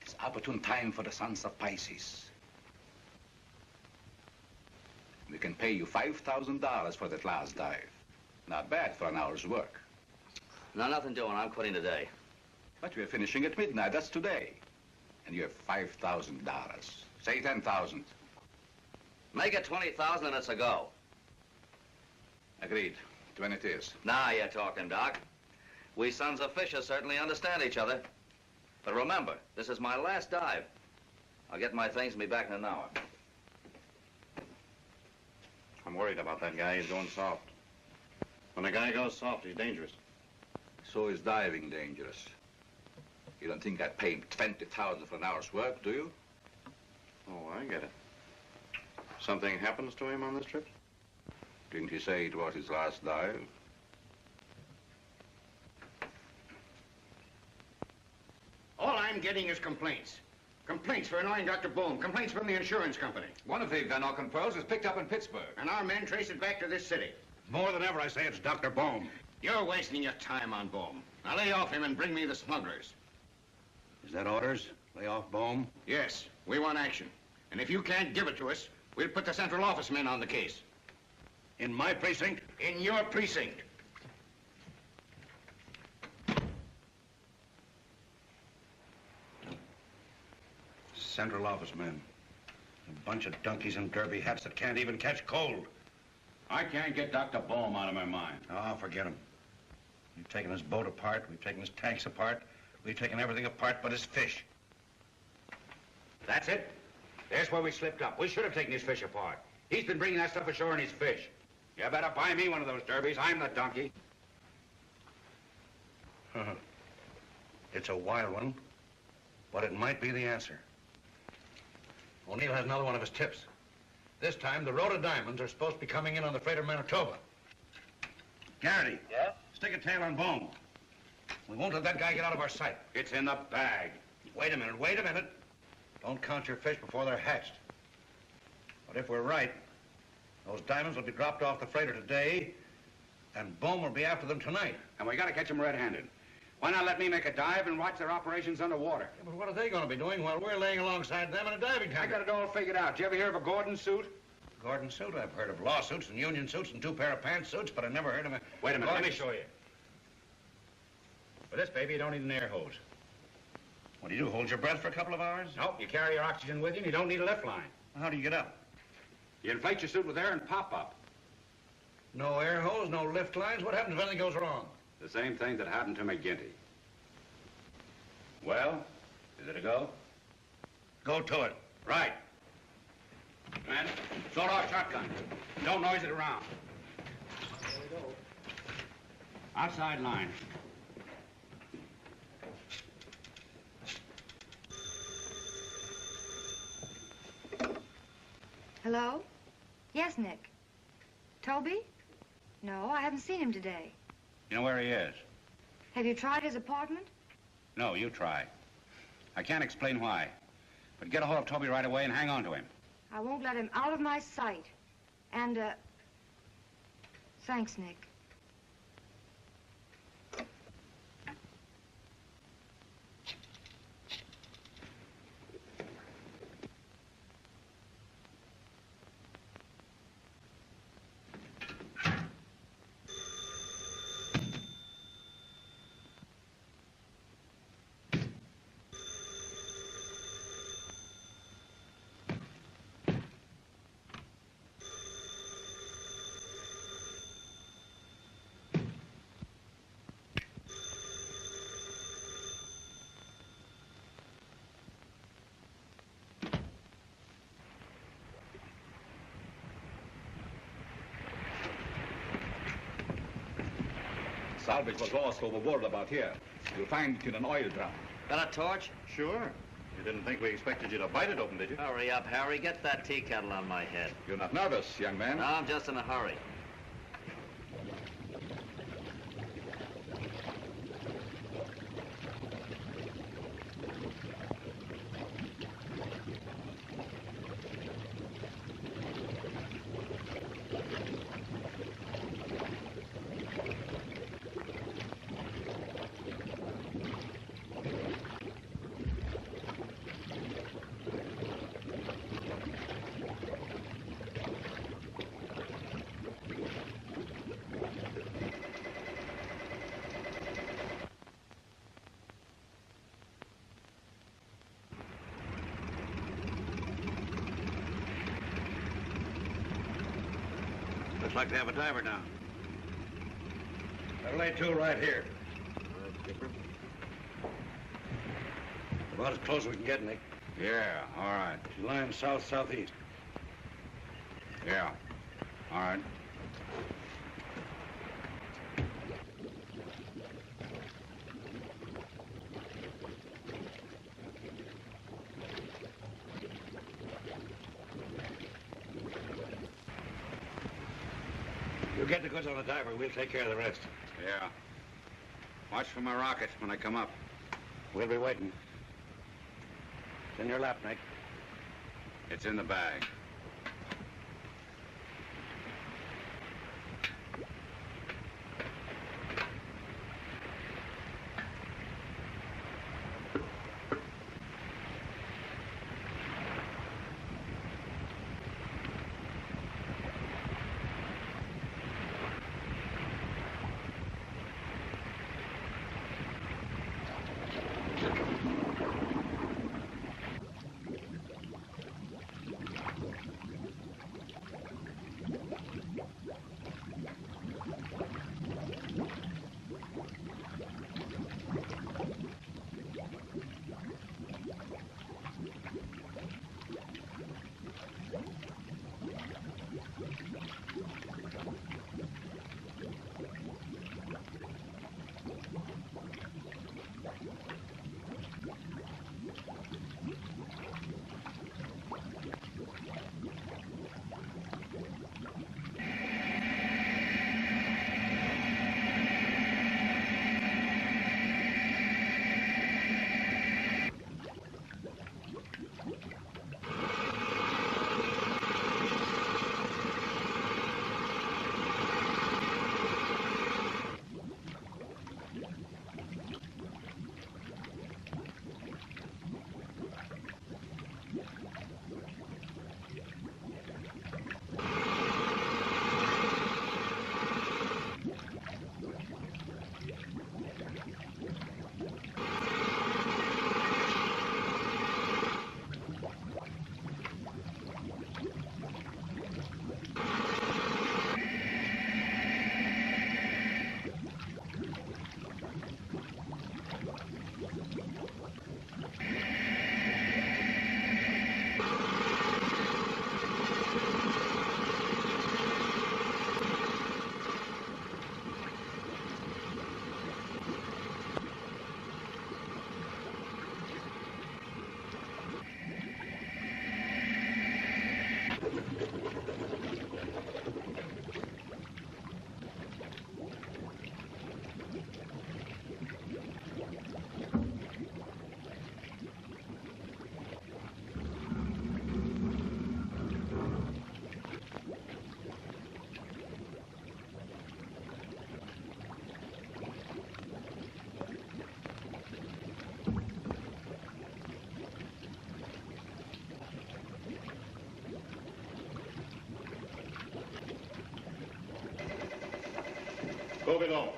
It is opportune time for the sons of Pisces. We can pay you $5,000 for that last dive. Not bad for an hour's work. No, nothing doing. I'm quitting today. But we're finishing at midnight. That's today. And you have $5,000. Say 10,000. Make it 20,000 and it's a go. Agreed. 20 it is. Now you're talking, Doc. We sons of fishers certainly understand each other. But remember, this is my last dive. I'll get my things and be back in an hour. I'm worried about that guy. He's going soft. When a guy goes soft, he's dangerous. So is diving dangerous. You don't think I'd pay him 20,000 for an hour's work, do you? Oh, I get it. Something happens to him on this trip? Didn't he say it was his last dive? All I'm getting is complaints. Complaints for annoying Dr. Bohm. Complaints from the insurance company. One of the Van Auken pearls was picked up in Pittsburgh. And our men trace it back to this city. More than ever, I say it's Dr. Bohm. You're wasting your time on Bohm. Now lay off him and bring me the smugglers. Is that orders? Lay off Bohm? Yes, we want action. And if you can't give it to us, we'll put the central office men on the case. In my precinct? In your precinct. Central office men. A bunch of donkeys in derby hats that can't even catch cold. I can't get Dr. Bohm out of my mind. Oh, forget him. We've taken his boat apart. We've taken his tanks apart. We've taken everything apart but his fish. That's it. There's where we slipped up. We should have taken his fish apart. He's been bringing that stuff ashore in his fish. You better buy me one of those derbies. I'm the donkey. It's a wild one, but it might be the answer. O'Neill has another one of his tips. This time, the Rhoda Diamonds are supposed to be coming in on the freighter Manitoba. Garrity. Yeah? Stick a tail on Bohm. We won't let that guy get out of our sight. It's in the bag. Wait a minute, wait a minute. Don't count your fish before they're hatched. But if we're right, those diamonds will be dropped off the freighter today, and Bohm will be after them tonight. And we gotta catch them red-handed. Why not let me make a dive and watch their operations underwater? Yeah, but what are they going to be doing while we're laying alongside them in a diving tank? I got it all figured out. Did you ever hear of a Gordon suit? Gordon suit? I've heard of lawsuits and union suits and 2 pair of pants suits, but I never heard of a... Wait a minute, let me show you. For this, baby, you don't need an air hose. What do you do, hold your breath for a couple of hours? Nope, you carry your oxygen with you and you don't need a lift line. Well, how do you get up? You inflate your suit with air and pop up. No air hose, no lift lines? What happens if anything goes wrong? The same thing that happened to McGinty. Well, is it a go? Go to it. Right. Man, sawed off shotgun. Don't noise it around. There we go. Outside line. Hello? Yes, Nick. Toby? No, I haven't seen him today. You know where he is? Have you tried his apartment? No, you try. I can't explain why. But get a hold of Toby right away and hang on to him. I won't let him out of my sight. And, thanks, Nick. Salvage was lost overboard about here. You'll find it in an oil drum. Got a torch? Sure. You didn't think we expected you to bite it open, did you? Hurry up, Harry. Get that tea kettle on my head. You're not nervous, young man. No, I'm just in a hurry. Looks like they have a diver now. I'll lay two right here. All right, Skipper. About as close as we can get, Nick. Yeah, all right. She's lying south-southeast. Yeah, all right. You get the goods on the diver. We'll take care of the rest. Yeah. Watch for my rockets when I come up. We'll be waiting. It's in your lap, Nick. It's in the bag. Go below.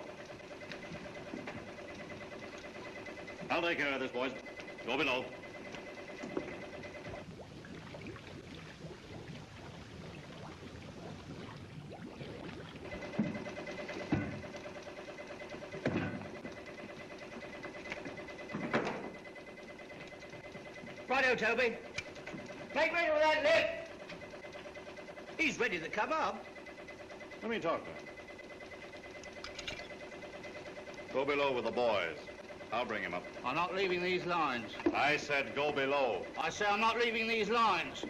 I'll take care of this, boys. Go below. Righto, Toby. Make ready with that lift. He's ready to come up. Let me talk to him. Go below with the boys. I'll bring him up. I'm not leaving these lines. I said go below. I say I'm not leaving these lines.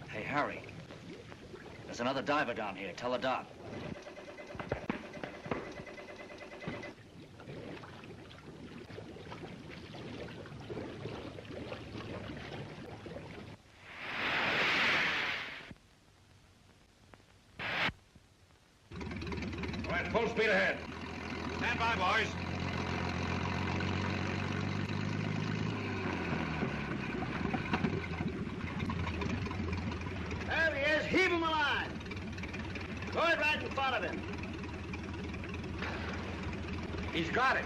Hey, Harry. There's another diver down here. Tell the doc. All right, full speed ahead. Stand by, boys. There he is. Heave him a line. Go it right in front of him. He's got it.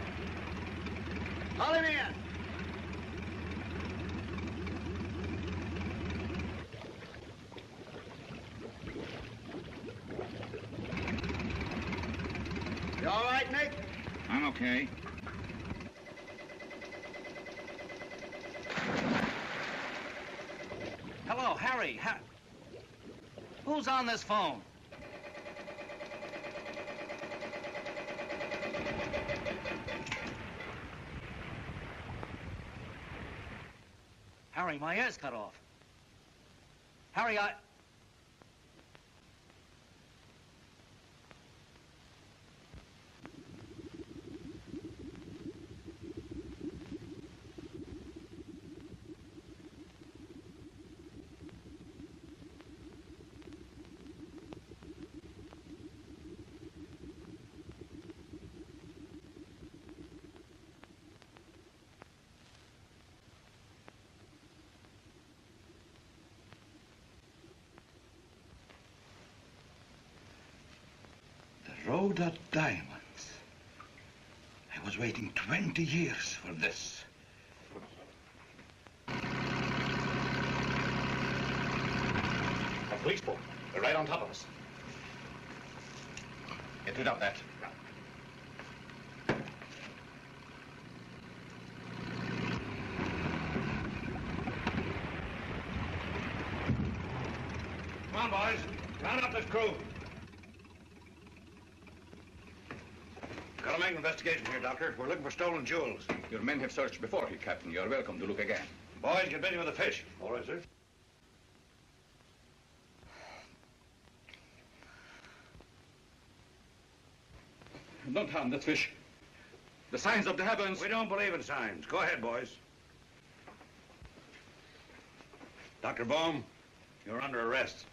Haul him in. You all right, Nick? I'm okay. Hello, Harry. Who's on this phone? Harry, my ear's cut off. Harry, The road of diamonds. I was waiting 20 years for this. A police boat. They're right on top of us. Get rid of that. Come on, boys. Round up this crew. Gotta make an investigation here, Doctor. We're looking for stolen jewels. Your men have searched before you, Captain. You're welcome to look again. Boys, get busy with the fish. All right, sir. Don't harm that fish. The signs of the heavens. We don't believe in signs. Go ahead, boys. Dr. Bohm, you're under arrest.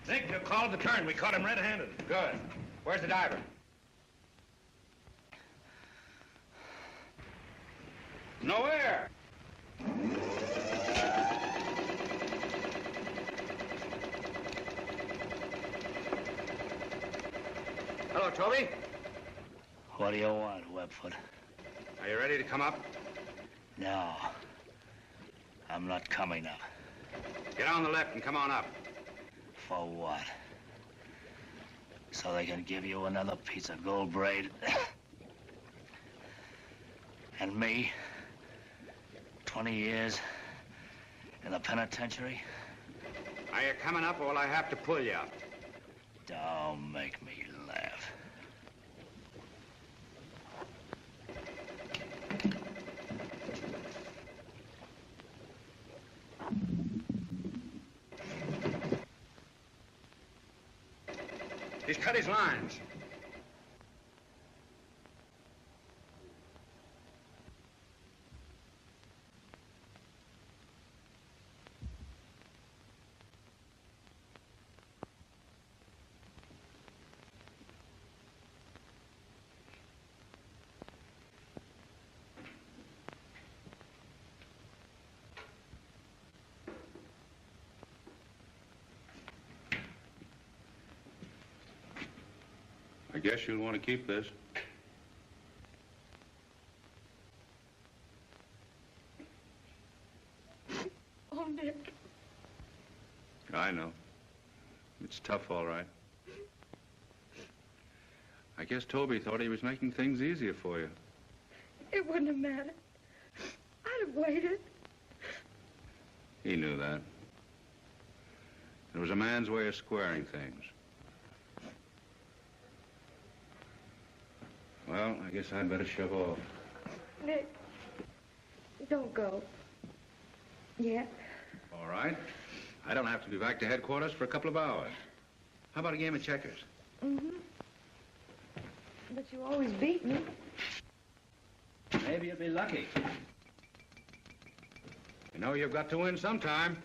Nick, you called the turn. We caught him red-handed. Good. Where's the diver? Nowhere. Hello, Toby. what do you want, Webfoot? Are you ready to come up? No. I'm not coming up. Get on the left and come on up. For what? So they can give you another piece of gold braid? And me? 20 years in the penitentiary? Are you coming up or will I have to pull you up? Don't make me laugh. He's cut his lines. I guess you'll want to keep this. Oh, Nick. I know. It's tough all I guess Toby thought he was making things easier for you. It wouldn't have mattered. I'd have waited. He knew that. It was a man's way of squaring things. Well, I guess I'd better shove off. Nick, don't go. Yet. All right. I don't have to be back to headquarters for a couple of hours. How about a game of checkers? Mm-hmm. But you always beat me. Maybe you'll be lucky. You know you've got to win sometime.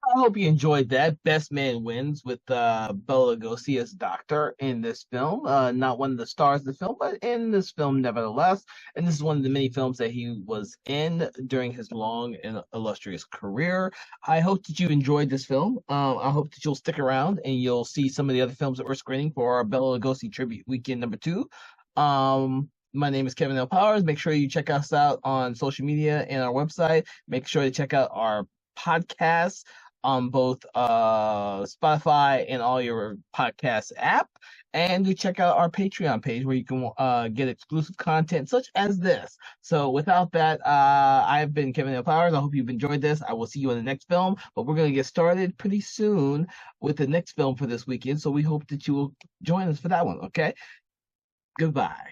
I hope you enjoyed that. Best Man Wins with Bela Lugosi as Doctor in this film. Not one of the stars of the film, but in this film nevertheless. And this is one of the many films that he was in during his long and illustrious career. I hope that you enjoyed this film. I hope that you'll stick around and you'll see some of the other films that we're screening for our Bela Lugosi Tribute Weekend #2. My name is Kevin L. Powers. Make sure you check us out on social media and our website. Make sure to check out our podcasts on both Spotify and all your podcast app, and to check out our Patreon page where you can get exclusive content such as this. So without that, I've been Kevin L. Powers. I hope you've enjoyed this. I will see you in the next film, but we're going to get started pretty soon with the next film for this weekend, so we hope that you will join us for that one, okay? Goodbye.